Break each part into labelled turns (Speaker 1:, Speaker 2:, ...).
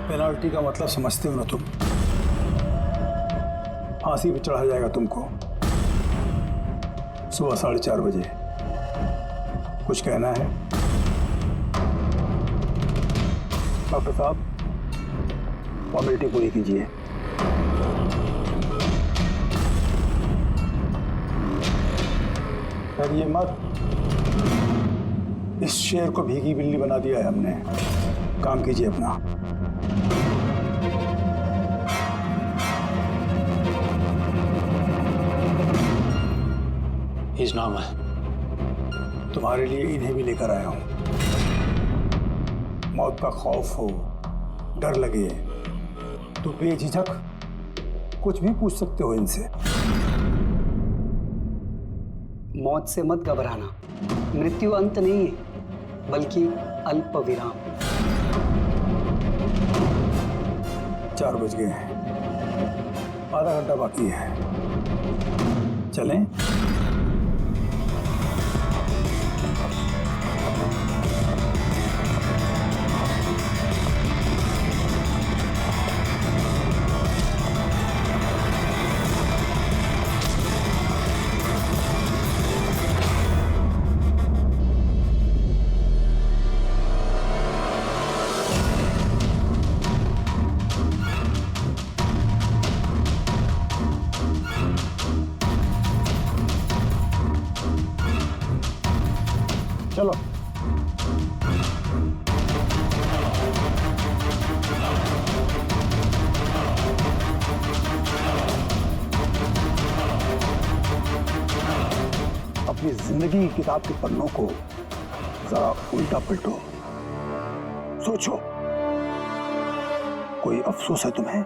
Speaker 1: Penalty का मतलब समझते हो ना तुम? फांसी पे चढ़ा जाएगा तुमको सुबह 4:30 बजे। कुछ कहना है डॉक्टर साहब? फॉर्मेलिटी पूरी कीजिए। डरिए मत, इस शेर को भीगी बिल्ली बना दिया है हमने। काम कीजिए अपना।
Speaker 2: He's normal.
Speaker 1: तुम्हारे लिए इन्हें भी लेकर आया हूं। मौत का खौफ हो, डर लगे तो बेझिझक कुछ भी पूछ सकते हो इनसे।
Speaker 3: मौत से मत घबराना, मृत्यु अंत नहीं है बल्कि अल्प विराम।
Speaker 1: 4 बज गए हैं, आधा घंटा बाकी है। चलें? चलो। अपनी जिंदगी की किताब के पन्नों को जरा उल्टा पलटो, सोचो कोई अफसोस है तुम्हें?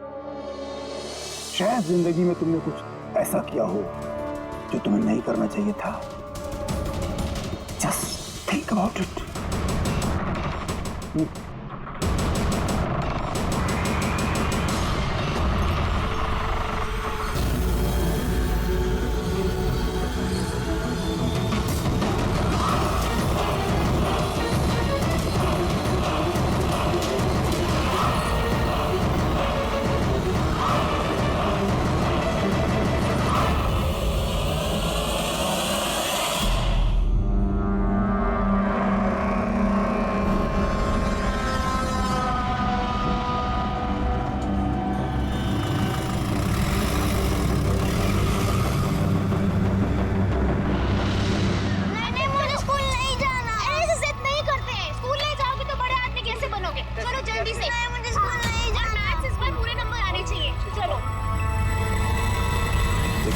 Speaker 1: शायद जिंदगी में तुमने कुछ ऐसा किया हो जो तुम्हें नहीं करना चाहिए था। Just think about it.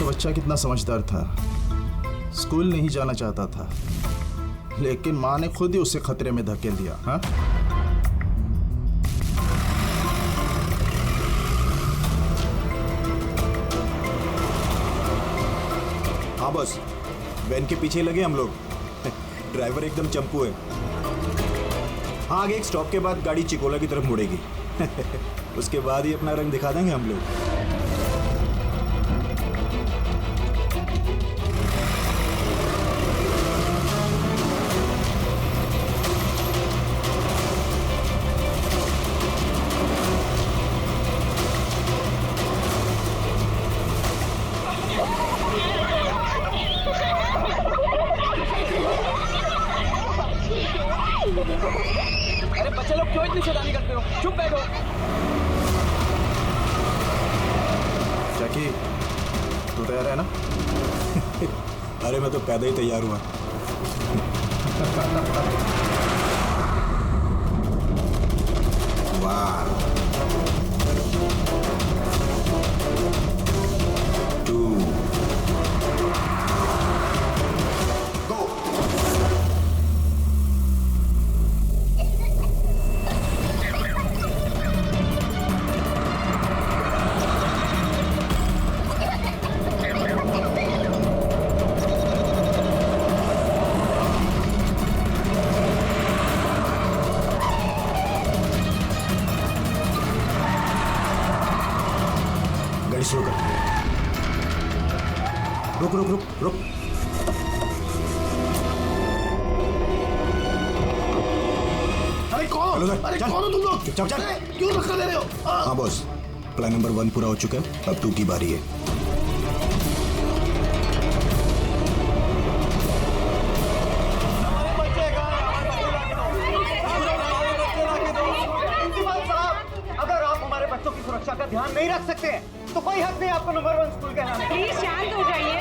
Speaker 4: बच्चा कितना समझदार था, स्कूल नहीं जाना चाहता था, लेकिन माँ ने खुद ही उसे खतरे में धकेल दिया। हाँ,
Speaker 5: हाँ बस, वैन के पीछे लगे हम लोग। ड्राइवर एकदम चंपू है। हाँ, आगे एक स्टॉप के बाद गाड़ी चिकोला की तरफ मुड़ेगी। उसके बाद ही अपना रंग दिखा देंगे हम लोग।
Speaker 6: अरे बच्चे लोग क्यों इतनी शैतानी करते हो? चुप बैठो।
Speaker 4: जैकी, तू तैयार है ना?
Speaker 5: अरे मैं तो पैदा ही तैयार हुआ। वाह, 2 गो। गाड़ी स्लो कर। रुक रुक रुक रुक।
Speaker 4: अरे कौन?
Speaker 5: चलो सर,
Speaker 4: अरे
Speaker 5: चल।
Speaker 4: कौन हो तुम लोग?
Speaker 5: चुपचाप चल।
Speaker 4: अरे, क्यों धक्का दे रहे हो?
Speaker 5: हाँ बॉस, प्लान नंबर 1 पूरा हो चुका है, अब 2 की बारी है।
Speaker 6: अगर आप हमारे बच्चों की सुरक्षा का ध्यान नहीं रख सकते हैं तो कोई हक नहीं आपको नंबर 1 स्कूल कहलाने का।
Speaker 2: प्लीज शांत हो जाइए।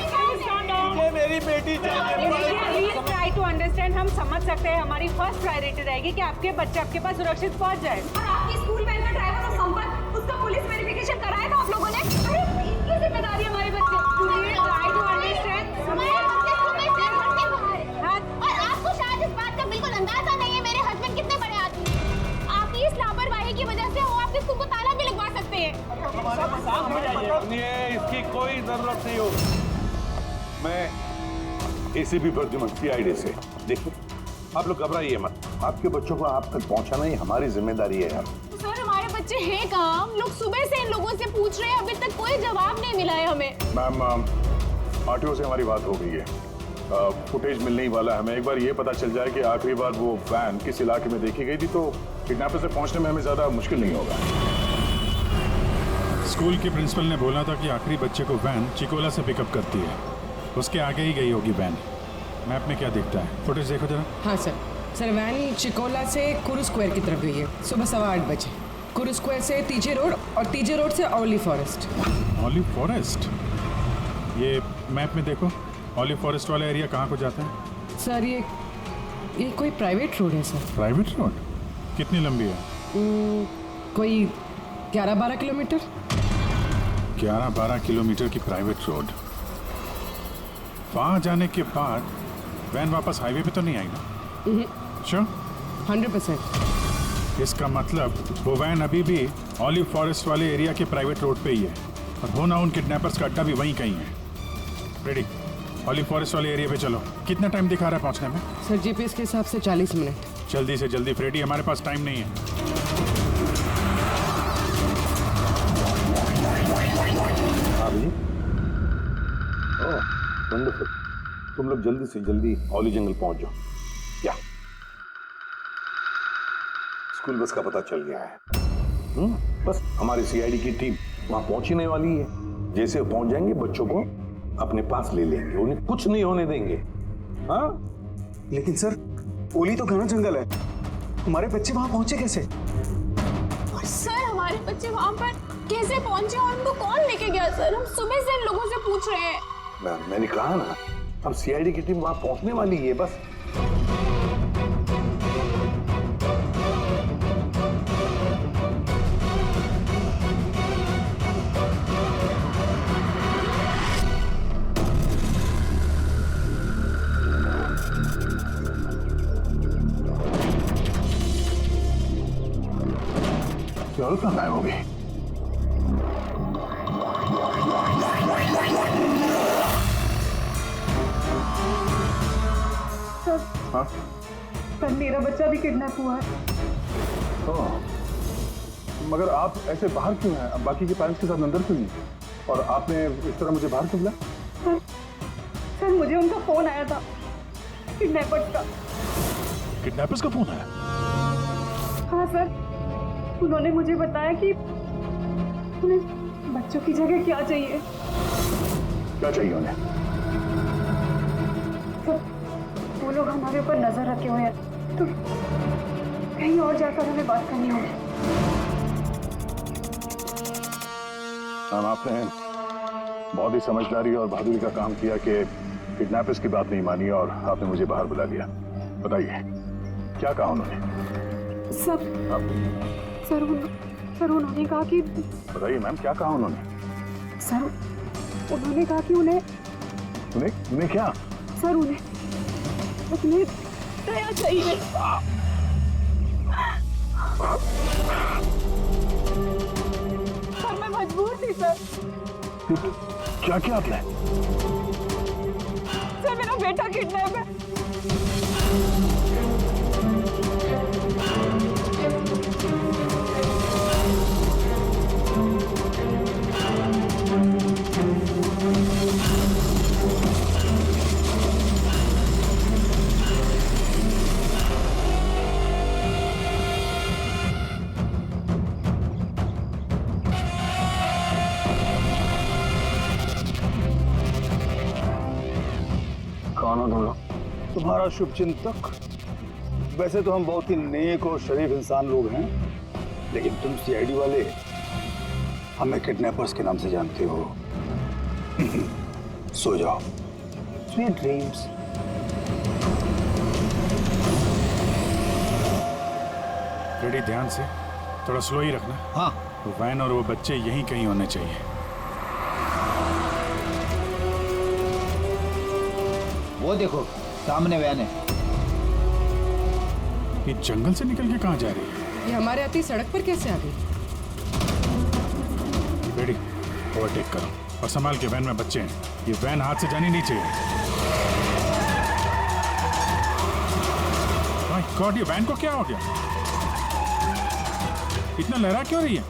Speaker 6: मुझे मेरी बेटी चाहिए।
Speaker 2: Please try to understand. हम समझ सकते हैं, हमारी फर्स्ट प्रायोरिटी रहेगी कि आपके बच्चे आपके पास सुरक्षित पहुंच जाए।
Speaker 7: और आपकी स्कूल वैन का ड्राइवर और संपर्क, उसका पुलिस वेरिफिकेशन कराया था आप लोगों ने? अरे इनकी जिम्मेदारी है हमारे बच्चे।
Speaker 2: Please try to understand.
Speaker 7: हमारे बच्चे सुबह से घर के बाहर। और आपको शायद इस बात का बिल्कुल अंदाजा नहीं है मेरे हस्बैंड कितने बड़े आदमी हैं। आपकी इस लापरवाही की वजह से वो आपके स्कूल को ताला भी लगवा सकते हैं।
Speaker 8: इसकी कोई जरूरत नहीं हो। मैं एसीपी प्रद्युमन सीआईडी से। देखिए, आप लोग घबराइए मत। आपके बच्चों को आप तक पहुंचाना ही हमारी जिम्मेदारी है यार।
Speaker 7: सर हमारे बच्चे हैं कहाँ? हम लोग सुबह से इन लोगों से पूछ रहे हैं, अभी तक कोई जवाब नहीं मिला है हमें।
Speaker 8: मैम, आरटीओ से हमारी बात हो गई है। फुटेज मिलने ही वाला है। हमें एक बार ये पता चल जाए कि आखिरी बार वो वैन किस इलाके में देखी गई थी, तो किडनैपर से पहुंचने में हमें ज्यादा मुश्किल नहीं होगा।
Speaker 9: स्कूल के प्रिंसिपल ने बोला था कि आखिरी बच्चे को वैन चिकोला से पिकअप करती है, उसके आगे ही गई होगी वैन। मैप में क्या दिखता है? फुटेज देखो जरा।
Speaker 10: हाँ सर वैन चिकोला से कुरू स्क्वायर की तरफ गई है सुबह 8:15 बजे। कुरू स्क्वायर से टीजे रोड और टीजे रोड से ऑलिव फॉरेस्ट।
Speaker 9: Olive forest? ये मैप में देखो, ऑलिव फॉरेस्ट वाला एरिया कहाँ को जाता है?
Speaker 10: सर ये कोई प्राइवेट रोड है सर।
Speaker 9: Private road? कितनी लंबी है?
Speaker 10: कोई 11-12 किलोमीटर।
Speaker 9: 11-12 किलोमीटर की प्राइवेट रोड। वहाँ जाने के बाद वैन वापस हाईवे पे तो नहीं आई ना? श्योर?
Speaker 10: 100%।
Speaker 9: इसका मतलब वो वैन अभी भी ऑलिव फॉरेस्ट वाले एरिया के प्राइवेट रोड पे ही है, और हो ना उन किडनैपर्स का अड्डा भी वहीं कहीं है। रेडी, ऑलिव फॉरेस्ट वाले एरिया पे चलो। कितना टाइम दिखा रहा है पहुंचने में?
Speaker 10: सर जीपीएस के हिसाब से 40 मिनट।
Speaker 9: जल्दी से जल्दी फ्रेडी, हमारे पास टाइम नहीं है।
Speaker 8: हाँ भैया। ओह, वंडरफुल। तुम लोग जल्दी से जल्दी ऑली जंगल पहुंच जाओ। क्या स्कूल बस का पता चल गया है? बस हमारी सीआईडी की टीम वहां पहुंचने वाली है। जैसे वो पहुंच जाएंगे, बच्चों को अपने पास ले लेंगे, उन्हें कुछ नहीं होने देंगे। हाँ,
Speaker 1: लेकिन सर, ओली तो घना जंगल है, हमारे बच्चे वहां पहुंचे कैसे?
Speaker 7: और सर हमारे बच्चे वहाँ पर कैसे पहुंचे और उनको कौन लेके गया? सर हम सुबह से इन लोगों से पूछ रहे हैं।
Speaker 8: मैंने कहा ना, अब सीआईडी की टीम वहां पहुंचने वाली है बस। चलो कहाँ गायब हो गई? हाँ?
Speaker 2: सर मेरा बच्चा भी किडनैप हुआ है।
Speaker 8: मगर आप ऐसे बाहर क्यों हैं? अब बाकी के पेरेंट्स के साथ अंदर क्यों नहीं? और आपने इस तरह मुझे बाहर क्यों बुलाया?
Speaker 2: सर मुझे उनका फोन आया था, किडनैपर्स का।
Speaker 9: किडनैपर्स का फोन आया?
Speaker 2: हाँ सर, उन्होंने मुझे बताया कि उन्हें बच्चों की जगह क्या चाहिए।
Speaker 8: क्या चाहिए उन्हें?
Speaker 2: सर वो लोग हमारे ऊपर नजर रखे हुए हैं, तो कहीं और जाकर हमें बात करनी होगी।
Speaker 8: मैम, आपने बहुत ही समझदारी और बहादुरी का काम किया कि किडनैपर्स की बात नहीं मानी और आपने मुझे बाहर बुला लिया। बताइए, क्या कहा उन्होंने?
Speaker 2: सर उन्होंने कहा कि
Speaker 8: बताइए मैम, क्या कहा उन्होंने?
Speaker 2: सर उन्होंने कहा कि उन्हें
Speaker 8: क्या?
Speaker 2: सर उन्हें दया चाहिए। सर मैं मजबूर थी सर।
Speaker 8: क्या किया आपने?
Speaker 2: सर मेरा बेटा किडनैप है।
Speaker 1: तुम्हारा शुभचिंतक। वैसे तो हम बहुत ही नेक और शरीफ इंसान लोग हैं, लेकिन तुम सीआईडी वाले हमें किडनैपर्स के नाम से जानते हो। सो जाओ, स्वीट ड्रीम्स।
Speaker 9: रेडी, ध्यान से, थोड़ा स्लो ही रखना।
Speaker 1: हाँ।
Speaker 9: वो वैन और वो बच्चे यहीं कहीं होने चाहिए।
Speaker 6: वो देखो सामने वैन है।
Speaker 9: ये जंगल से निकल के कहाँ जा रही है?
Speaker 10: ये हमारे आती सड़क पर कैसे आ गई?
Speaker 9: रेडी, ओवरटेक करो और संभाल के, वैन में बच्चे हैं। ये वैन हाथ से जानी नहीं चाहिए। माय गॉड, ये वैन को क्या हो गया? इतना लहरा क्यों रही है?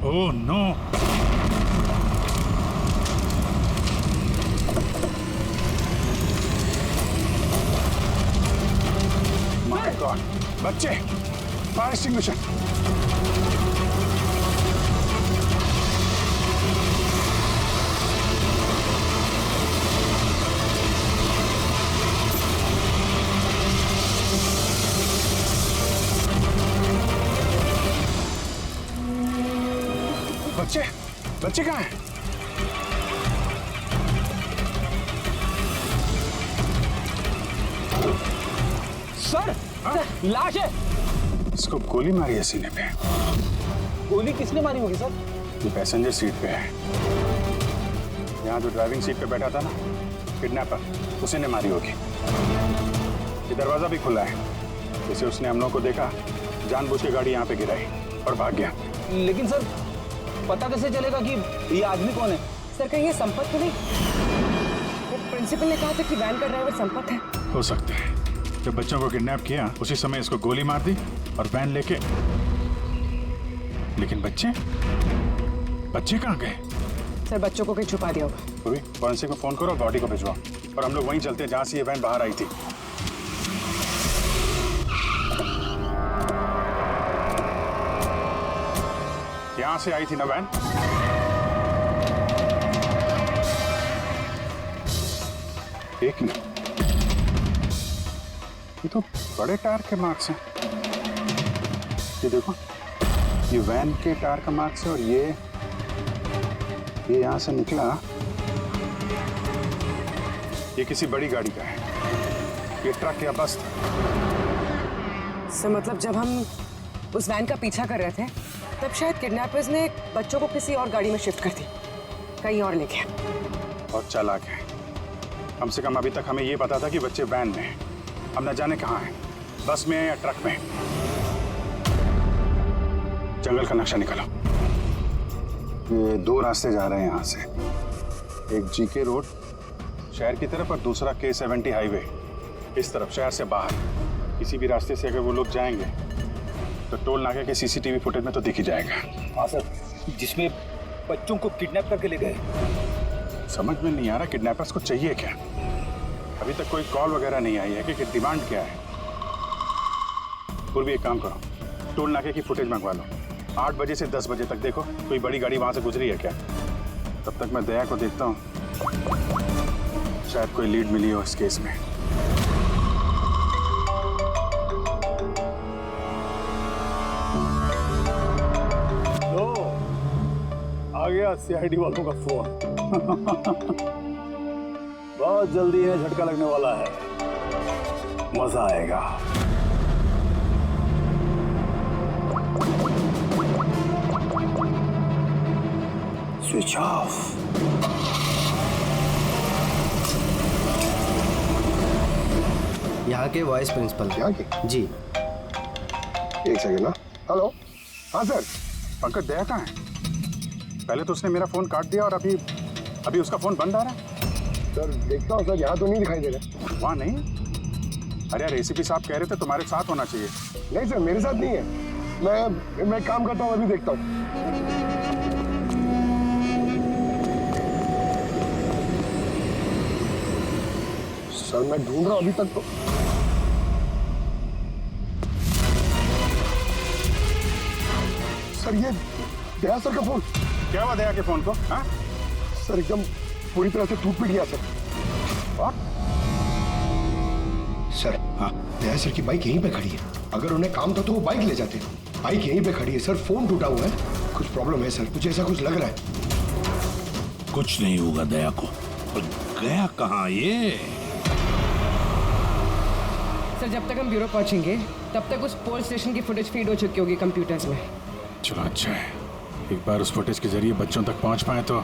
Speaker 9: Oh no! माय गॉड, बच्चे, फायर एक्सटिंग्विशर। बच्चे, बच्चे कहाँ हैं?
Speaker 6: सर, लाश है।
Speaker 9: इसको गोली मारी है सीने पे।
Speaker 6: गोली किसने मारी होगी सर?
Speaker 9: ये पैसेंजर सीट पे है। यहाँ जो ड्राइविंग सीट पे बैठा था ना, किडनैपर, उसी ने मारी होगी। ये दरवाजा भी खुला है। जैसे उसने हम लोग को देखा, जानबूझ के गाड़ी यहाँ पे गिराई और भाग गया।
Speaker 6: लेकिन सर, पता कैसे चलेगा कि ये आदमी कौन है?
Speaker 10: सर कहीं ये संपत तो नहीं? प्रिंसिपल ने कहा था कि वैन का ड्राइवर संपत है।
Speaker 9: हो सकता है। जब बच्चों को किडनैप किया उसी समय इसको गोली मार दी और वैन लेके। लेकिन बच्चे, बच्चे कहाँ गए?
Speaker 10: सर बच्चों को कहीं छुपा दिया होगा।
Speaker 9: पूरी फॉरेंसिक को फोन करो और बॉडी को भिजवाओ और हम लोग वहीं चलते हैं जहाँ से ये वैन बाहर आई थी। यहाँ से आई थी ना वैन? एक मिनट, ये तो बड़े टायर के मार्क्स हैं। ये देखो, ये वैन के टायर का मार्क्स है और ये यहाँ से निकला। ये किसी बड़ी गाड़ी का है। ये ट्रक या बस था।
Speaker 10: सर मतलब जब हम उस वैन का पीछा कर रहे थे तब शायद किडनैपर्स ने बच्चों को किसी और गाड़ी में शिफ्ट कर दी, कहीं और लेके।
Speaker 9: बहुत चालाक है। कम से कम अभी तक हमें ये पता था कि बच्चे वैन में हैं। हम न जाने कहाँ हैं, बस में या ट्रक में। जंगल का नक्शा निकालो। ये दो रास्ते जा रहे हैं यहाँ से। एक जीके रोड शहर की तरफ और दूसरा K70 हाईवे इस तरफ शहर से बाहर। किसी भी रास्ते से अगर वो लोग जाएंगे तो टोल नाके के CCTV फुटेज में तो दिख ही जाएगा।
Speaker 1: हाँ सर, जिसमें बच्चों को किडनैप करके ले गए।
Speaker 9: समझ में नहीं आ रहा किडनैपर्स को चाहिए क्या। अभी तक कोई कॉल वगैरह नहीं आई है कि डिमांड क्या है। पूर्वी एक काम करो, टोल नाके की फुटेज मंगवा लो। 8 बजे से 10 बजे तक देखो कोई बड़ी गाड़ी वहां से गुजरी है क्या। तब तक मैं दया को देखता हूँ, शायद कोई लीड मिली हो इस केस में।
Speaker 1: आ गया सीआईडी वालों का फोन। बहुत जल्दी इन्हें झटका लगने वाला है, मजा आएगा। Switch off.
Speaker 11: यहाँ के वाइस प्रिंसिपल।
Speaker 8: यहाँ के?
Speaker 11: जी।
Speaker 8: एक सेकेंड ना। हेलो। हाँ सर।
Speaker 9: पंकज, दया कहाँ है? पहले तो उसने मेरा फोन काट दिया और अभी उसका फोन बंद आ रहा है।
Speaker 8: सर देखता हूँ सर, यहाँ तो नहीं दिखाई दे रहा।
Speaker 9: वहाँ नहीं? अरे यार, ACP साहब कह रहे थे तुम्हारे साथ होना चाहिए।
Speaker 8: नहीं सर, मेरे साथ नहीं है। मैं काम करता हूँ, अभी देखता हूँ। सर मैं ढूंढ रहा हूँ अभी तक तो।
Speaker 1: सर ये दया सर का फोन।
Speaker 9: क्या हुआ दया के फोन को? हाँ
Speaker 1: सर एकदम पूरी तरह से टूट पिट गया सर।
Speaker 12: सर हाँ, दया सर की बाइक यहीं पे खड़ी है। अगर उन्हें काम था तो वो बाइक ले जाते। बाइक यहीं पे खड़ी है सर, फोन टूटा हुआ है। कुछ प्रॉब्लम है सर, कुछ ऐसा कुछ लग रहा है।
Speaker 13: कुछ नहीं होगा दया को। पर गया कहाँ ये?
Speaker 10: सर जब तक हम ब्यूरो पहुंचेंगे तब तक उस पोल स्टेशन की फुटेज फीड हो चुकी होगी कंप्यूटर्स में।
Speaker 9: चलो अच्छा है, एक बार उस फुटेज के जरिए बच्चों तक पहुंच पाए तो।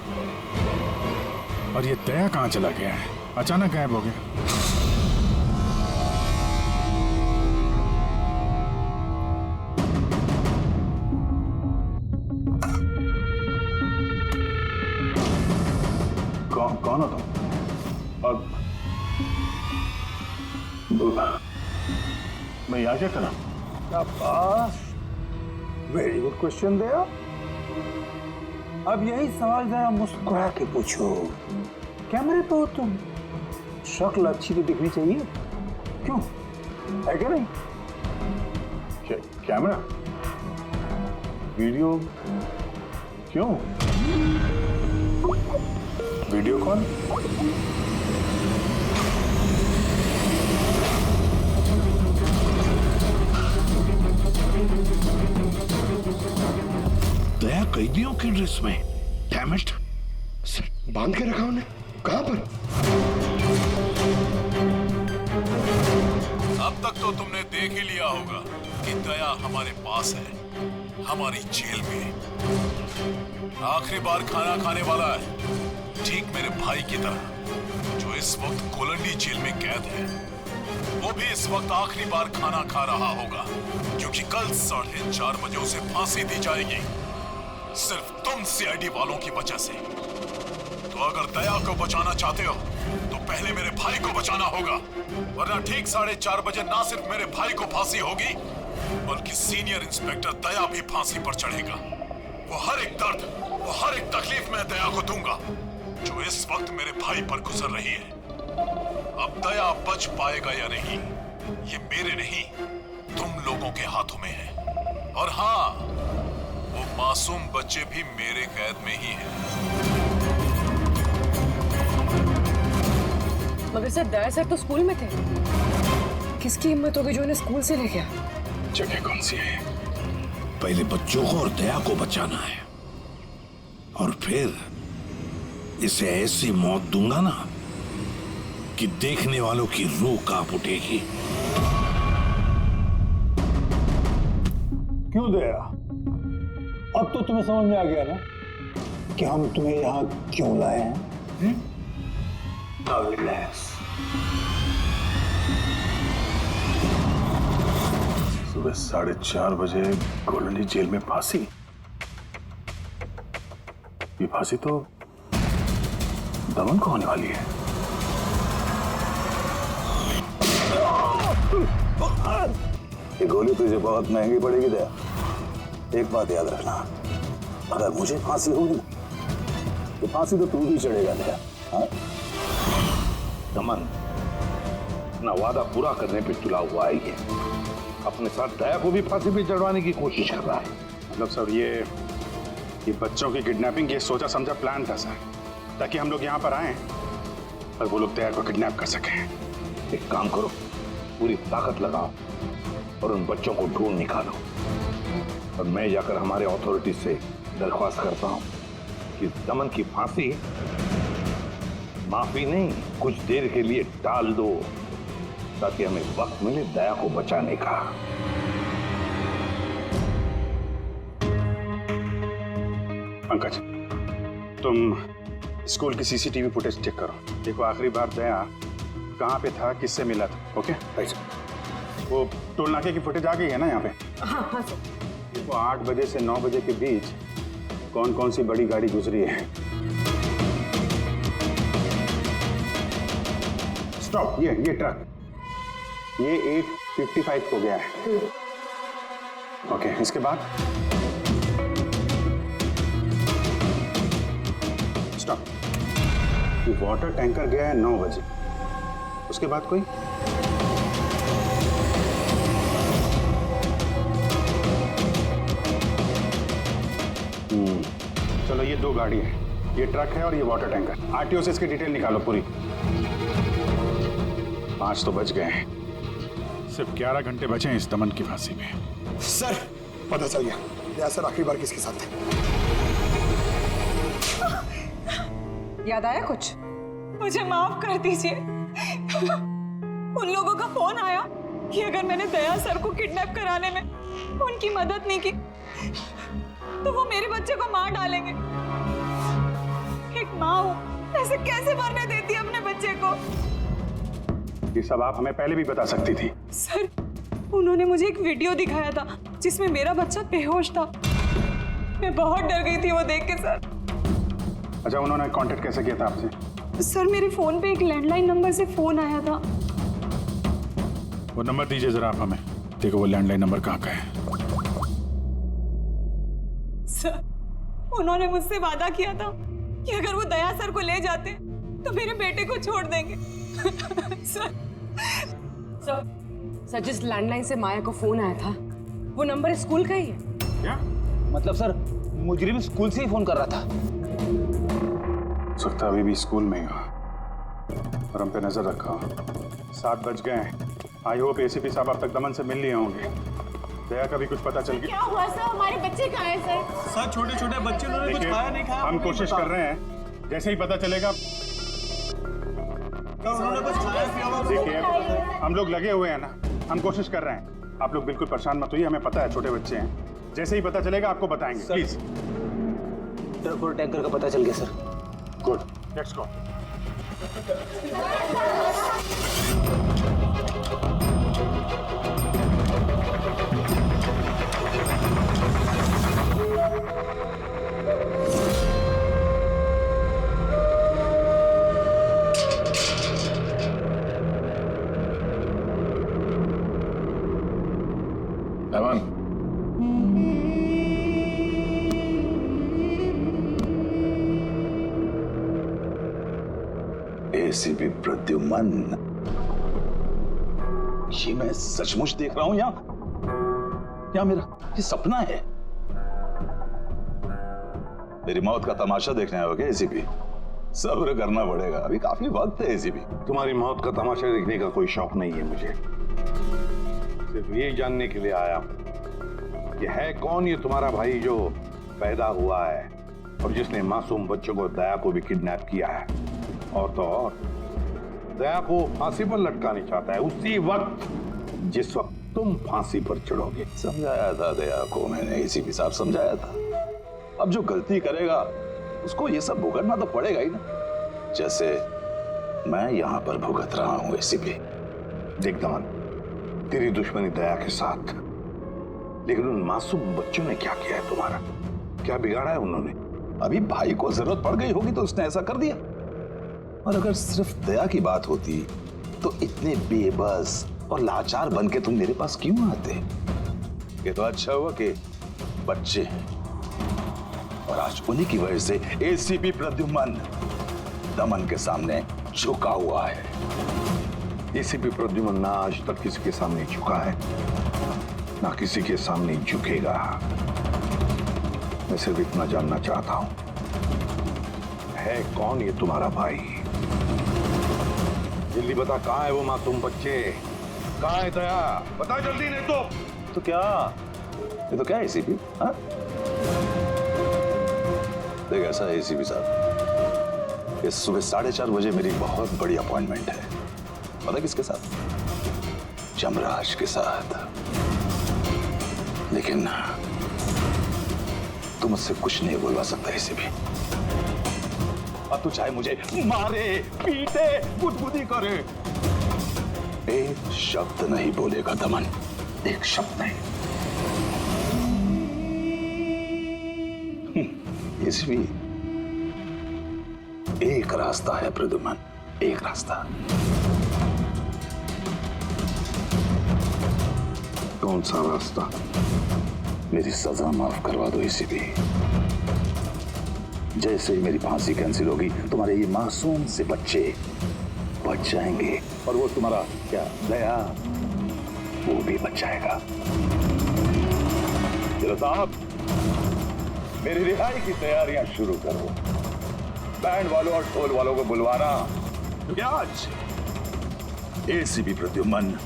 Speaker 9: और ये दया कहाँ चला गया है? अचानक गायब हो गया।
Speaker 8: कौन हो तुम? और मैं यहाँ क्या करा?
Speaker 1: वेरी गुड क्वेश्चन दया। अब यही सवाल जरा मुस्कुरा के पूछो। कैमरे पे हो तुम, शक्ल अच्छी तो दिखनी चाहिए, क्यों है क्या नहीं?
Speaker 8: कैमरा वीडियो क्यों? Video call?
Speaker 13: दया कैदियों की ड्रेस में। Damn it.
Speaker 12: सर बांध के रखा उन्हें, कहां पर?
Speaker 13: अब तक तो तुमने देख ही लिया होगा कि दया हमारे पास है, हमारी जेल में। आखिरी बार खाना खाने वाला है, ठीक मेरे भाई की तरह, जो इस वक्त कोलंडी जेल में कैद है। वो भी इस वक्त आखिरी बार खाना खा रहा होगा, क्योंकि कल 4:30 बजे उसे फांसी दी जाएगी, सिर्फ तुम सीआईडी वालों की वजह से। तो अगर दया को बचाना चाहते हो तो पहले मेरे भाई को बचाना होगा, वरना ठीक 4:30 बजे ना सिर्फ मेरे भाई को फांसी होगी, बल्कि सीनियर इंस्पेक्टर दया भी फांसी पर चढ़ेगा। वो हर एक दर्द, वो हर एक तकलीफ मैं दया को दूंगा, जो इस वक्त मेरे भाई पर गुजर रही है। अब दया बच पाएगा या नहीं, ये मेरे नहीं, तुम लोगों के हाथों में है। और हाँ, वो मासूम बच्चे भी मेरे कैद में ही हैं।
Speaker 10: मगर सर दया सर तो स्कूल में थे, किसकी हिम्मत होगी जो इन्हें स्कूल से ले गया?
Speaker 9: जगह कौन सी है?
Speaker 13: पहले बच्चों को और दया को बचाना है, और फिर इसे ऐसी मौत दूंगा ना कि देखने वालों की रूह कांप उठेगी।
Speaker 1: क्यों दया? अब तो तुम्हें समझ में आ गया ना कि हम तुम्हें यहाँ क्यों लाए हैं? Now relax.
Speaker 8: सुबह 4:30 बजे कोलंडी जेल में फांसी। ये फांसी तो दमन को होने वाली है।
Speaker 1: ये गोली तुझे बहुत महंगी पड़ेगी दया। एक बात याद रखना, अगर मुझे फांसी होगी ना तो फांसी तो तू भी चढ़ेगा दया। हाँ?
Speaker 8: दमन अपना वादा पूरा करने पे तुला हुआ है, ये अपने साथ दया को भी फांसी पे चढ़वाने की कोशिश कर रहा है।
Speaker 9: मतलब सर ये बच्चों की किडनैपिंग ये सोचा समझा प्लान था सर, ताकि हम लोग यहाँ पर आए और वो लोग दया को किडनैप कर सकें।
Speaker 8: एक काम करो, पूरी ताकत लगाओ और उन बच्चों को ढूंढ निकालो, और मैं जाकर हमारे अथॉरिटी से दरख्वास्त करता हूँ कि दमन की फांसी माफी नहीं, कुछ देर के लिए टाल दो, ताकि हमें वक्त मिले दया को बचाने का।
Speaker 9: पंकज, तुम स्कूल की सीसीटीवी फुटेज चेक करो, देखो आखिरी बार दया कहाँ पे था, किससे मिला था। ओके वो टोल नाके की फुटेज आ गई है ना यहाँ पे?
Speaker 10: हाँ हाँ सर।
Speaker 9: देखो 8 बजे से 9 बजे के बीच कौन कौन सी बड़ी गाड़ी गुजरी है। स्टॉप, ये ट्रक, ये 8:55 को गया है। ओके, इसके बाद स्टॉप, ये वाटर टैंकर गया है 9 बजे, उसके बाद कोई? चलो ये 2 गाड़ी है, ये ट्रक है और ये वाटर टैंकर। आरटीओ से इसकी डिटेल निकालो पूरी। 5 तो बच गए हैं, सिर्फ 11 घंटे बचे हैं इस दमन की फांसी में।
Speaker 12: सर पता चल गया, दया सर आखिरी बार किसके साथ थे?
Speaker 10: याद आया कुछ?
Speaker 2: मुझे माफ कर दीजिए। उन लोगों का फोन आया कि अगर मैंने दया सर को किडनैप कराने में उनकी मदद नहीं की तो वो मेरे बच्चे को मार डालेंगे। एक माँ हूँ, ऐसे कैसे मरने देती अपने बच्चे को?
Speaker 9: ये सब आप हमें पहले भी बता सकती थी।
Speaker 2: सर, उन्होंने मुझे एक वीडियो दिखाया था जिसमें मेरा बच्चा बेहोश था। मैं बहुत डर गई थी वो देख के सर।
Speaker 9: अच्छा, उन्होंने कांटेक्ट कैसे किया था आपसे?
Speaker 2: सर, मेरे फोन पे एक लैंडलाइन नंबर से फोन आया था।
Speaker 9: वो नंबर दीजिए जरा आप हमें। देखो वो लैंडलाइन नंबर कहाँ का है।
Speaker 2: सर, उन्होंने मुझसे वादा किया था कि अगर वो दया सर को ले जाते तो मेरे बेटे को छोड़ देंगे।
Speaker 10: सर, जिस लैंडलाइन से माया को फोन आया था वो नंबर स्कूल का ही है।
Speaker 9: क्या
Speaker 6: मतलब सर, मुजरिम स्कूल से ही फोन कर रहा था।
Speaker 9: सकता अभी भी स्कूल में ही हो और हम पे नजर रखा। 7 बज गए हैं। आई होप एसीपी साहब अब तक दमन से मिल लिए होंगे। दया का भी कुछ पता चल गया?
Speaker 7: क्या हुआ सर? हमारे बच्चे कहाँ हैं सर?
Speaker 6: सर, छोटे छोटे बच्चे, उन्होंने कुछ खाया नहीं खाया?
Speaker 9: हम कोशिश कर रहे हैं, जैसे ही पता चलेगा।
Speaker 6: उन्होंने कुछ खाया पिया?
Speaker 9: देखिए, हम लोग लगे हुए हैं ना, हम कोशिश कर रहे हैं। आप लोग बिल्कुल परेशान मत होइए, हमें पता है छोटे बच्चे हैं। जैसे ही पता चलेगा आपको बताएंगे। प्लीज।
Speaker 6: ट्रक और टैंकर का पता चल गया sir.
Speaker 9: Good, let's go.
Speaker 8: Daman,
Speaker 1: ACP Pradyuman, ये मैं सचमुच देख रहा हूं या मेरा ये सपना है? मेरी मौत का तमाशा देखने आओगे एसीपी? सब्र करना पड़ेगा, अभी काफी वक्त है एसीपी।
Speaker 14: तुम्हारी मौत का तमाशा देखने का कोई शौक नहीं है मुझे। सिर्फ ये जानने के लिए आया हूं कि है कौन ये तुम्हारा भाई जो पैदा हुआ है और जिसने मासूम बच्चों को, दया को भी किडनैप किया है। और तो और दया को फांसी पर लटकाना चाहता है उसी वक्त जिस वक्त तुम फांसी पर चढ़ोगे।
Speaker 1: समझाया था दया को मैंने, एसीपी साहब समझाया था। अब जो गलती करेगा उसको ये सब भुगतना तो पड़ेगा ही ना, जैसे मैं यहाँ पर भुगत रहा हूँ एसीपी।
Speaker 14: देख दमन, तेरी दुश्मनी दया के साथ, लेकिन उन मासूम बच्चों ने क्या किया है तुम्हारा? क्या बिगाड़ा है उन्होंने?
Speaker 1: अभी भाई को जरूरत पड़ गई होगी तो उसने ऐसा कर दिया। और अगर सिर्फ दया की बात होती तो इतने बेबस और लाचार बन के तुम मेरे पास क्यों आते? ये तो अच्छा हुआ कि बच्चे हैं और आज उन्हीं की वजह से एसीपी प्रद्युमन दमन के सामने झुका हुआ है।
Speaker 14: एसीपी प्रद्युमन ना आज तक किसी के सामने झुका है, ना किसी के सामने झुकेगा। मैं सिर्फ इतना जानना चाहता हूं, है कौन ये तुम्हारा भाई? जल्दी बता, कहाँ है वो मासूम बच्चे? कहाँ है दया? बता जल्दी, नहीं तो
Speaker 1: क्या? ये तो क्या है एसीपी? देख ऐसा है एसीपी साहब, इस सुबह 4:30 बजे मेरी बहुत बड़ी अपॉइंटमेंट है। पता किसके साथ? जमराज के साथ। लेकिन तुम मुझसे कुछ नहीं बोलवा सकता एसीपी। अब तू चाहे मुझे मारे, पीटे, गुदगुदी करे, एक शब्द नहीं बोलेगा दमन, एक शब्द नहीं। एसीपी, एक रास्ता है प्रद्युमन, एक रास्ता।
Speaker 14: कौन सा रास्ता?
Speaker 1: मेरी सजा माफ करवा दो एसीपी। जैसे ही मेरी फांसी कैंसिल होगी तुम्हारे ये मासूम से बच्चे बच जाएंगे और वो तुम्हारा क्या दया, वो भी बच जाएगा। चलो साहब,
Speaker 8: मेरी रिहाई की तैयारियां शुरू करो। बैंड वालों और ढोल वालों को बुलवाना, क्योंकि आज एसीपी प्रद्युम्न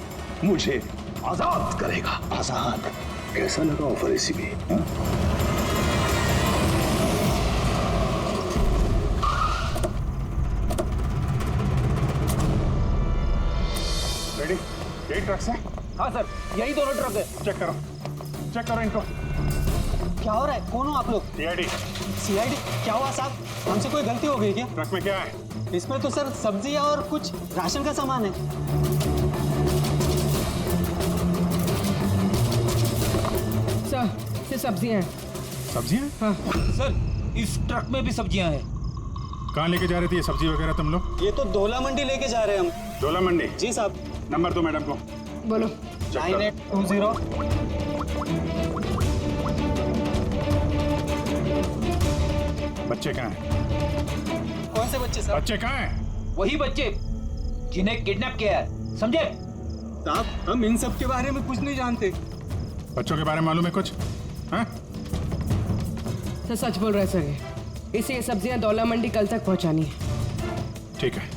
Speaker 8: मुझे आजाद करेगा। आजाद? कैसा लगा ऑफर एसीपी?
Speaker 9: रेडी? यही ट्रक से?
Speaker 6: हाँ सर, यही दोनों ट्रक है।
Speaker 9: चेक करो इनको।
Speaker 6: क्या हो रहा है? कौन हो आप लोग?
Speaker 9: सीआईडी।
Speaker 6: सीआईडी? क्या हुआ साहब? हमसे कोई गलती हो गई क्या?
Speaker 9: ट्रक में क्या है?
Speaker 6: इसमें तो सर सब्जियां और कुछ राशन का सामान है।
Speaker 10: सर, ये सब्जियां हैं।
Speaker 9: सब्जियां?
Speaker 10: हाँ।
Speaker 6: सर, इस ट्रक में भी सब्जियां हैं।
Speaker 9: कहाँ लेके जा रही थी ये सब्जी वगैरह तुम लोग?
Speaker 6: ये तो धोला मंडी लेके जा रहे हैं हम।
Speaker 9: डोला मंडी?
Speaker 6: जी साहब।
Speaker 9: नंबर दो मैडम को।
Speaker 10: बोलो।
Speaker 6: 9820।
Speaker 9: बच्चे कहाँ हैं?
Speaker 6: कौन से बच्चे सर?
Speaker 9: बच्चे कहाँ हैं?
Speaker 6: वही बच्चे जिन्हें किडनैप किया है, समझे? साहब, हम इन सब के बारे में कुछ नहीं जानते।
Speaker 9: बच्चों के बारे में मालूम है कुछ? हाँ?
Speaker 10: सर सच बोल रहे हैं सर, इसे ये सब्जियां दौला मंडी कल तक पहुंचानी है।
Speaker 9: ठीक है,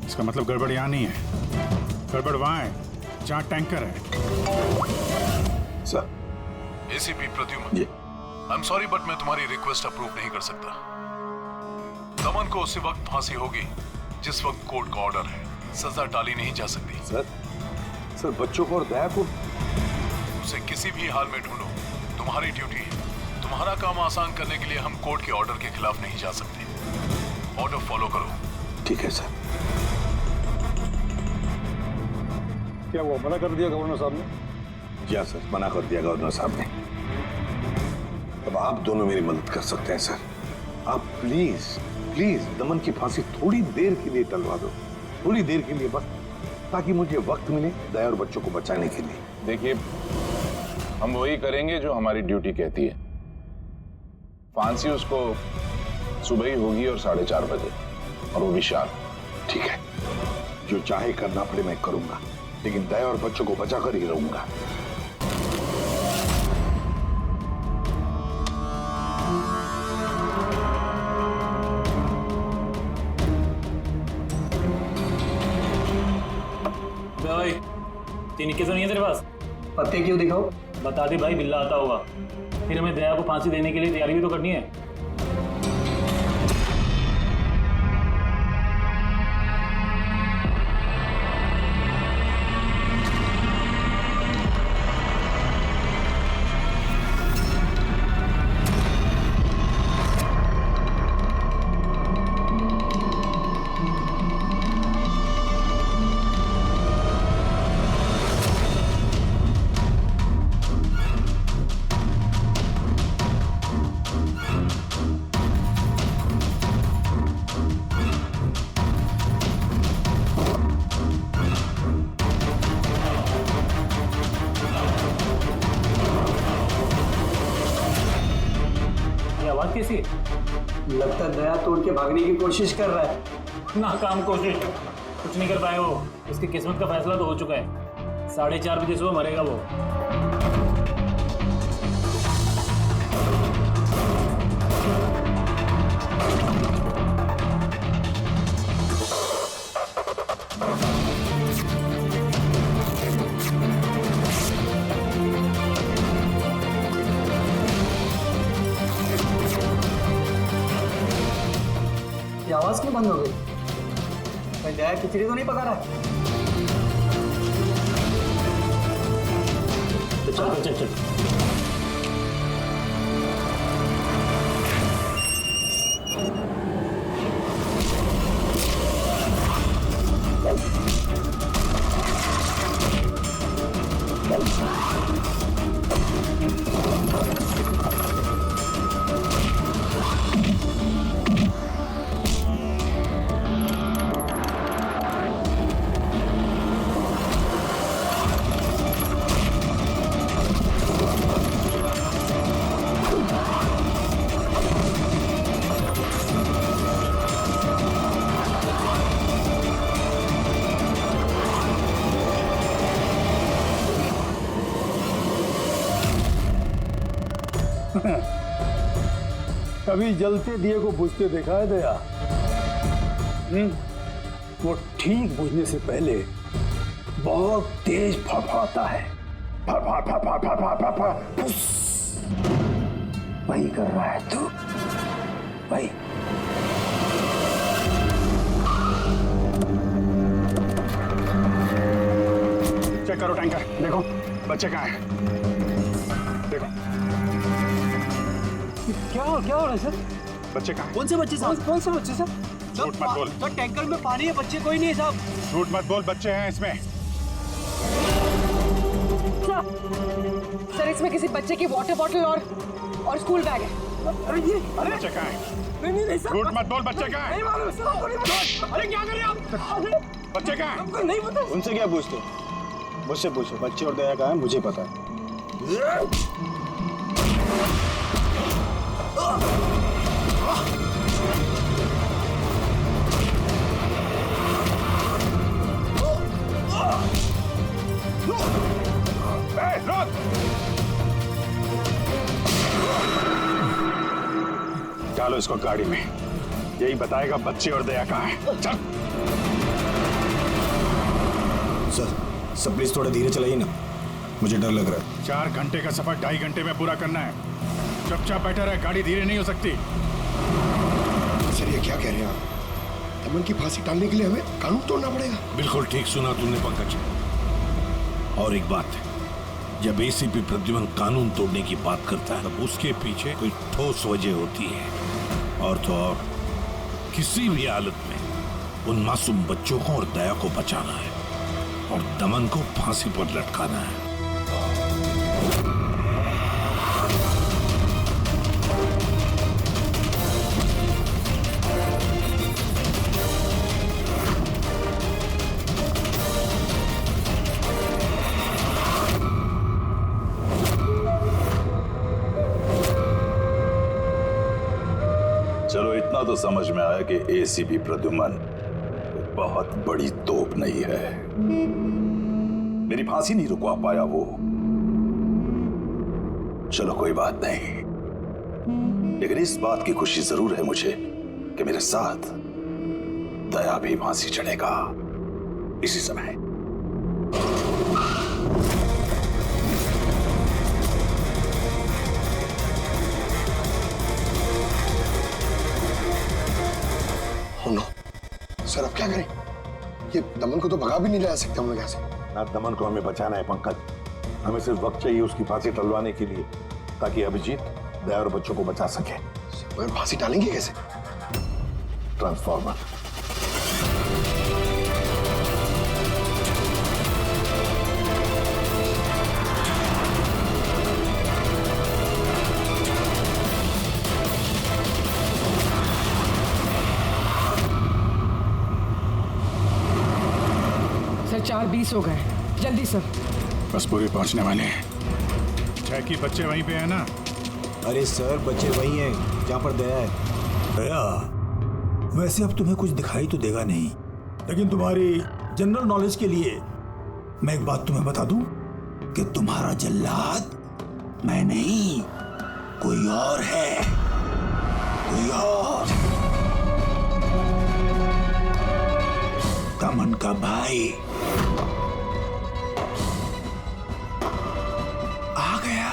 Speaker 9: इसका मतलब गड़बड़ यहाँ नहीं है, गड़बड़ वहाँ है जहाँ टैंकर है।
Speaker 1: Sir,
Speaker 13: ACP Pradyuman, I am sorry but मैं तुम्हारी रिक्वेस्ट अप्रूव नहीं कर सकता। दमन को उसी वक्त फांसी होगी जिस वक्त कोर्ट का ऑर्डर है, सजा टाली नहीं जा सकती।
Speaker 1: सर बच्चों को और दया को
Speaker 13: उसे किसी भी हाल में ढूंढो, तुम्हारी ड्यूटी है। तुम्हारा काम आसान करने के लिए हम कोर्ट के ऑर्डर के खिलाफ नहीं जा सकते। ऑर्डर फॉलो करो।
Speaker 1: ठीक है सर।
Speaker 8: क्या वो मना कर दिया गवर्नर साहब ने?
Speaker 1: क्या सर, मना कर दिया गवर्नर साहब ने। अब आप दोनों मेरी मदद कर सकते हैं सर। आप प्लीज दमन की फांसी थोड़ी देर के लिए टलवा दो, थोड़ी देर के लिए बस, ताकि मुझे वक्त मिले दया और बच्चों को बचाने के लिए।
Speaker 15: देखिए, हम वही करेंगे जो हमारी ड्यूटी कहती है। फांसी उसको सुबह ही होगी और 4:30 बजे, और वो भी शार्प।
Speaker 1: ठीक है, जो चाहे करना पड़े मैं करूंगा, लेकिन दया और बच्चों को बचा कर ही रहूंगा।
Speaker 16: भाई, तीन इक्के तो नहीं है तेरे पास?
Speaker 3: पत्ते क्यों दिखाओ?
Speaker 16: बता दे भाई, बिल्ला आता होगा। फिर हमें दया को फांसी देने के लिए तैयारी भी तो करनी है। कैसी है?
Speaker 3: लगता दया तोड़ के भागने की कोशिश कर रहा है।
Speaker 16: नाकाम कोशिश, कुछ नहीं कर पाए वो। उसकी किस्मत का फैसला तो हो चुका है। 4:30 बजे सुबह मरेगा वो।
Speaker 3: आवाज क्यों बंद हो गई? कहीं दया खिचड़ी तो नहीं पका रहा?
Speaker 16: चल चल चल।
Speaker 17: कभी जलते दिए को बुझते देखा है दया? वो ठीक बुझने से पहले बहुत तेज फड़फड़ाता है। फड़फड़ फड़फड़ फड़फड़ फड़फड़, वही कर रहा है तू, वही।
Speaker 9: चेक करो टैंकर, देखो बच्चे कहाँ हैं? देखो
Speaker 17: क्या हो रहा है सर?
Speaker 9: बच्चे कहाँ हैं?
Speaker 17: कौन से बच्चे साहब? कौन से बच्चे सर?
Speaker 9: झूठ मत बोल।
Speaker 17: सर टैंकर में पानी है, बच्चे कोई नहीं है साहब।
Speaker 9: झूठ मत बोल, बच्चे हैं इसमें।
Speaker 10: सर इसमें किसी बच्चे की वाटर बॉटल और स्कूल बैग है।
Speaker 17: अरे ये, अरे
Speaker 9: बच्चे कहाँ हैं?
Speaker 17: नहीं सर।
Speaker 9: झूठ मत बोल, बच्चे कहाँ हैं?
Speaker 17: नहीं मालूम सर। अरे क्या कर रहे हैं आप?
Speaker 9: बच्चे कहाँ हैं?
Speaker 17: हमको नहीं पता।
Speaker 5: उनसे क्या पूछते? मुझसे पूछो, बच्चे और दया कहाँ है मुझे पता है।
Speaker 9: डालो इसको गाड़ी में, यही बताएगा बच्चे और दया कहाँ है। चल।
Speaker 5: सर प्लीज थोड़ा धीरे चलाइए ना, मुझे डर लग रहा है।
Speaker 9: 4 घंटे का सफर 2.5 घंटे में पूरा करना है। चुपचाप बैठा रहे, गाड़ी धीरे नहीं हो सकती।
Speaker 12: सर ये क्या कह रहे हैं आप? दमन की फांसी टालने के लिए हमें कानून तोड़ना पड़ेगा?
Speaker 13: बिल्कुल ठीक सुना तुमने पंकज। और एक बात है, जब एसीपी प्रद्युमन कानून तोड़ने की बात करता है तब उसके पीछे कोई ठोस वजह होती है। और तो और किसी भी हालत में उन मासूम बच्चों को और दया को बचाना है और दमन को फांसी पर लटकाना है।
Speaker 1: चलो इतना तो समझ में आया कि एसीपी प्रद्युमन बहुत बड़ी तोप नहीं है। मेरी फांसी नहीं रुकवा पाया वो। चलो कोई बात नहीं, लेकिन इस बात की खुशी जरूर है मुझे कि मेरे साथ दया भी फांसी चढ़ेगा इसी समय।
Speaker 12: सर अब क्या करें? ये दमन को तो भगा भी नहीं ला सकते हम लोग यहाँ से।
Speaker 14: ना दमन को हमें बचाना है पंकज, हमें सिर्फ वक्त चाहिए उसकी फांसी टलवाने के लिए, ताकि अभिजीत दया और बच्चों को बचा सके।
Speaker 12: मगर फांसी टालेंगे कैसे?
Speaker 14: ट्रांसफॉर्मर।
Speaker 10: सर 4:20 हो गए, जल्दी सर।
Speaker 9: बस पूरे पहुंचने वाले हैं। की बच्चे वहीं पे है ना?
Speaker 5: अरे सर बच्चे वहीं हैं जहाँ पर दया है।
Speaker 18: दया, वैसे अब तुम्हें कुछ दिखाई तो देगा नहीं, लेकिन तुम्हारी जनरल नॉलेज के लिए मैं एक बात तुम्हें बता दूं कि तुम्हारा जल्लाद मैं नहीं, कोई और है, कोई और। दमन का भाई आ गया।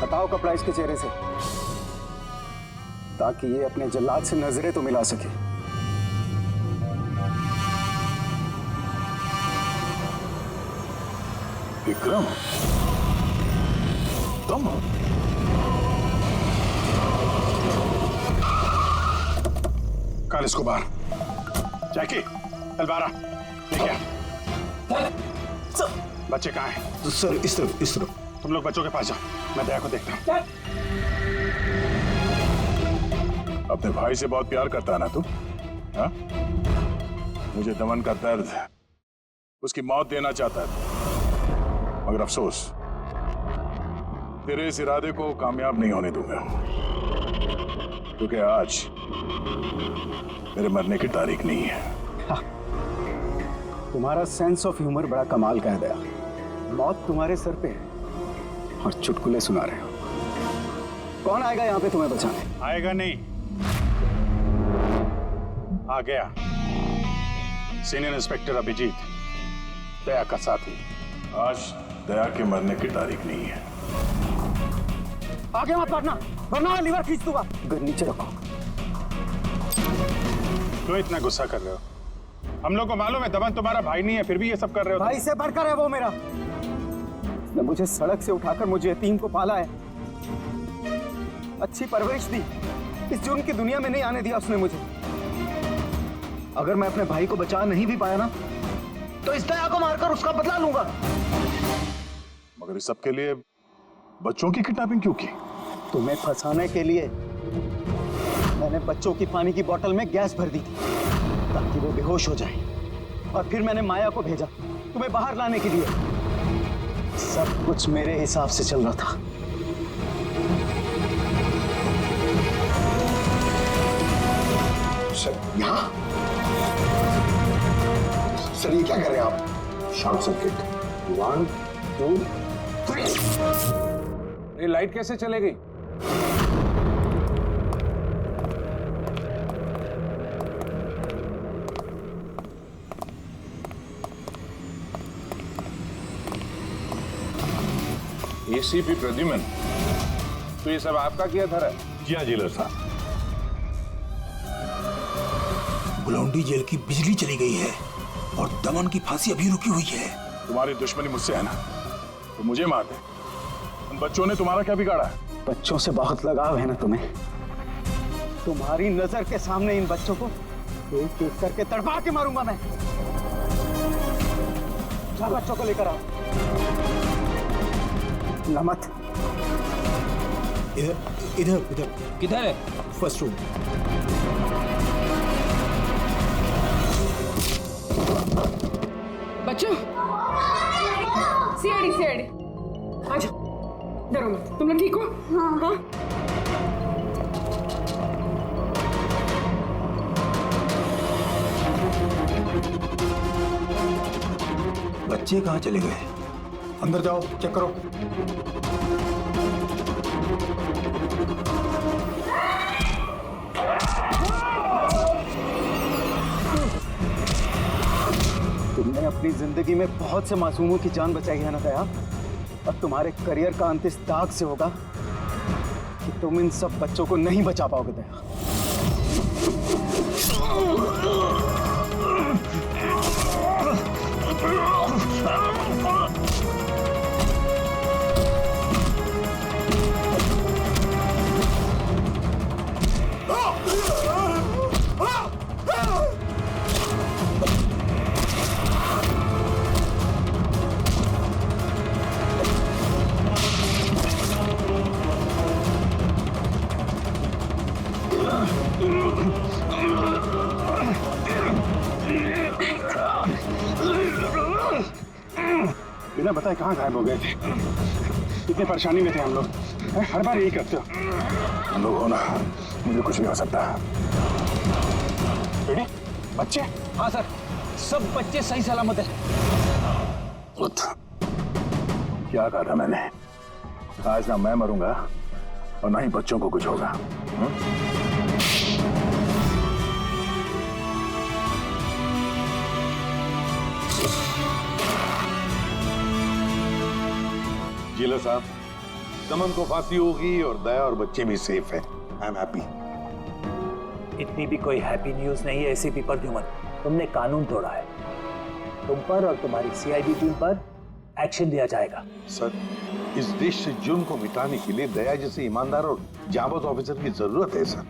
Speaker 3: हटाओ कपड़ा इसके चेहरे से, ताकि ये अपने जल्लाद से नजरें तो मिला सके।
Speaker 1: विक्रम, तुम?
Speaker 9: कल इसको बाहर। जैकी, तलवारा लेके आ। बच्चे कहाँ हैं?
Speaker 5: सर इस तरफ, इस तरफ।
Speaker 9: तुम लोग बच्चों के पास जाओ, मैं दया को देखता हूँ।
Speaker 8: अपने भाई से बहुत प्यार करता है ना तू? हाँ? मुझे दमन का दर्द, उसकी मौत देना चाहता है, मगर अफसोस तेरे इस इरादे को कामयाब नहीं होने दूंगा। क्योंकि आज मेरे मरने की तारीख नहीं है।
Speaker 12: तुम्हारा सेंस ऑफ ह्यूमर बड़ा कमाल का है दया। मौत तुम्हारे सर पे है और चुटकुले सुना रहे हो। कौन आएगा यहाँ पे तुम्हें बचाने?
Speaker 9: आएगा नहीं, आ गया सीनियर इंस्पेक्टर अभिजीत, दया का साथी।
Speaker 8: आज दया के मरने की तारीख नहीं है।
Speaker 12: आगे मत बढ़ना वरना लीवर खींच दूंगा। नीचे रखो।
Speaker 9: क्यों इतना गुस्सा कर रहे हो? हम लोग को मालूम है दमन तुम्हारा भाई नहीं है, फिर भी ये सब कर रहे हो।
Speaker 12: भाई से बढ़कर है वो मेरा। उसने मुझे सड़क से उठाकर मुझे यतीम को पाला है, अच्छी परवरिश दी, इस जुर्म की दुनिया में नहीं आने दिया उसने मुझे। अगर मैं अपने भाई को बचा नहीं भी पाया ना, तो इस दया को मारकर उसका बदला लूंगा।
Speaker 8: मगर इस सब के लिए बच्चों की किडनैपिंग क्यों की?
Speaker 12: तुम्हें फंसाने के लिए मैंने बच्चों की पानी की बोतल में गैस भर दी थी ताकि वो बेहोश हो जाए, और फिर मैंने माया को भेजा तुम्हें बाहर लाने के लिए। सब कुछ मेरे हिसाब से चल रहा था।
Speaker 19: सर यहाँ? सर ये क्या कर रहे हैं आप? Short circuit. 1 2 3।
Speaker 15: ये लाइट कैसे चले गई? एसीपी प्रद्युमन, तो ये सब आपका किया था?
Speaker 8: जी हाँ जिलर साहब।
Speaker 18: गुलाउंडी जेल की बिजली चली गई है और दमन की फांसी अभी रुकी हुई है।
Speaker 8: तुम्हारी दुश्मनी मुझसे है ना, तो मुझे मार दे। उन बच्चों ने तुम्हारा क्या बिगाड़ा है?
Speaker 12: बच्चों से बहुत लगाव है ना तुम्हें। तुम्हारी नजर के सामने इन बच्चों को एक एक करके तड़पा के मारूंगा मैं। जा बच्चों को लेकर आओ। नमत
Speaker 18: इधर इधर इधर।
Speaker 11: किधर है?
Speaker 18: First room.
Speaker 10: बच्चों, सीआईडी सीआईडी, आजा, डरो मत। तुम लोग ठीक हो? हाँ।
Speaker 18: बच्चे कहाँ चले गए? अंदर जाओ, चेक करो।
Speaker 12: तुमने अपनी जिंदगी में बहुत से मासूमों की जान बचाई है ना दया। अब तुम्हारे करियर का अंत इस दाग से होगा कि तुम इन सब बच्चों को नहीं बचा पाओगे दया।
Speaker 9: बिना बताए कहाँ गायब हो गए थे? कितनी परेशानी में थे हम लोग। हर बार यही करते हो।
Speaker 8: हम लोग हो ना, मुझे कुछ नहीं हो सकता।
Speaker 9: बेटी, बच्चे?
Speaker 11: हाँ सर, सब बच्चे सही सलामत है।
Speaker 8: क्या कहा था मैंने? आज ना मैं मरूंगा और ना ही बच्चों को कुछ होगा।
Speaker 14: जिला साहब, दमन को फांसी होगी और दया और बच्चे भी सेफ है। I am happy.
Speaker 16: इतनी भी कोई हैप्पी न्यूज नहीं है एसीपी प्रद्युमन। तुमने कानून तोड़ा है। तुम पर और तुम्हारी सीआईडी टीम पर एक्शन लिया जाएगा।
Speaker 14: सर, इस देश से जुर्म को मिटाने के लिए दया जैसे ईमानदार और जाबाज ऑफिसर की जरूरत है सर।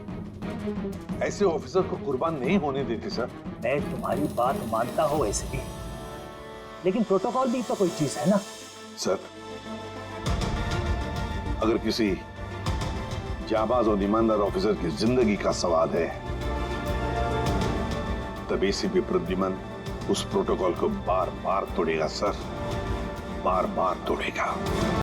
Speaker 14: ऐसे ऑफिसर को कुर्बान नहीं होने देते सर।
Speaker 16: मैं तुम्हारी बात मानता हूँ एसीपी, लेकिन प्रोटोकॉल भी तो कोई चीज है ना।
Speaker 14: सर, अगर किसी जाबाज और ईमानदार ऑफिसर की जिंदगी का सवाल है, तब एसीपी प्रद्युमन उस प्रोटोकॉल को बार बार तोड़ेगा सर, बार बार तोड़ेगा।